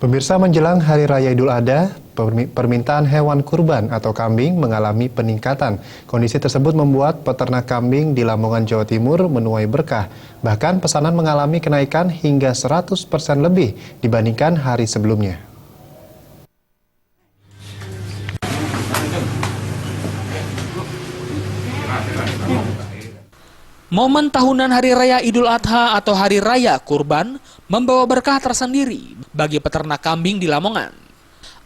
Pemirsa, menjelang Hari Raya Idul Adha, permintaan hewan kurban atau kambing mengalami peningkatan. Kondisi tersebut membuat peternak kambing di Lamongan, Jawa Timur menuai berkah. Bahkan pesanan mengalami kenaikan hingga 100% lebih dibandingkan hari sebelumnya. Momen tahunan Hari Raya Idul Adha atau Hari Raya Kurban membawa berkah tersendiri bagi peternak kambing di Lamongan.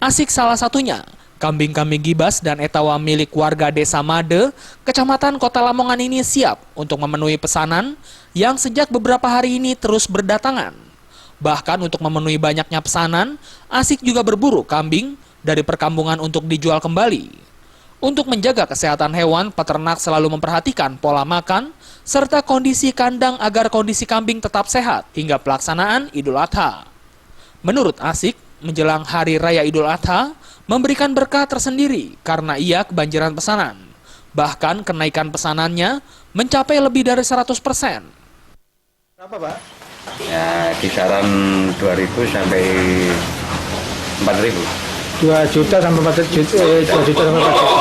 Asik salah satunya, kambing-kambing gibas dan etawa milik warga Desa Made, Kecamatan Kota Lamongan ini siap untuk memenuhi pesanan yang sejak beberapa hari ini terus berdatangan. Bahkan untuk memenuhi banyaknya pesanan, Asik juga berburu kambing dari perkampungan untuk dijual kembali. Untuk menjaga kesehatan hewan, peternak selalu memperhatikan pola makan serta kondisi kandang agar kondisi kambing tetap sehat hingga pelaksanaan Idul Adha. Menurut Asik, menjelang Hari Raya Idul Adha memberikan berkah tersendiri karena ia kebanjiran pesanan. Bahkan kenaikan pesanannya mencapai lebih dari 100%. Berapa, Pak? Ya, kisaran 2.000 sampai 4.000. 2 juta sampai 4 juta, 2 juta sampai 4 juta.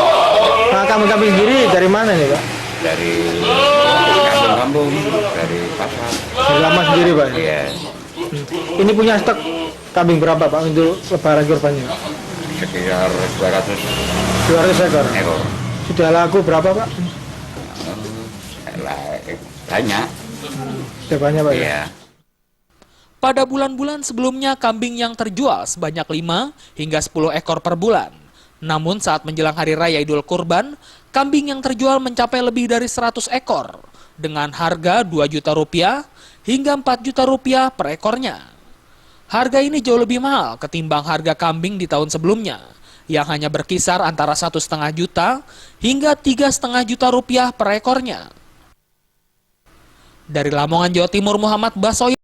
Nah, kambing-kambing sendiri dari mana nih, Pak? Dari kampung-kampung, dari pasar. Dari Lama sendiri, Pak? Iya, Ini punya stok kambing berapa, Pak, untuk lebaran kurbannya? sekitar 200 200 ekor. ekor. Sudah laku berapa, Pak? Banyak. Sudah banyak, Pak? Iya. Pada bulan-bulan sebelumnya, kambing yang terjual sebanyak 5 hingga 10 ekor per bulan. Namun saat menjelang Hari Raya Idul Kurban, kambing yang terjual mencapai lebih dari 100 ekor dengan harga Rp2 juta hingga Rp4 juta per ekornya. Harga ini jauh lebih mahal ketimbang harga kambing di tahun sebelumnya, yang hanya berkisar antara Rp1,5 juta hingga Rp3,5 juta per ekornya. Dari Lamongan, Jawa Timur, Muhammad Basoy.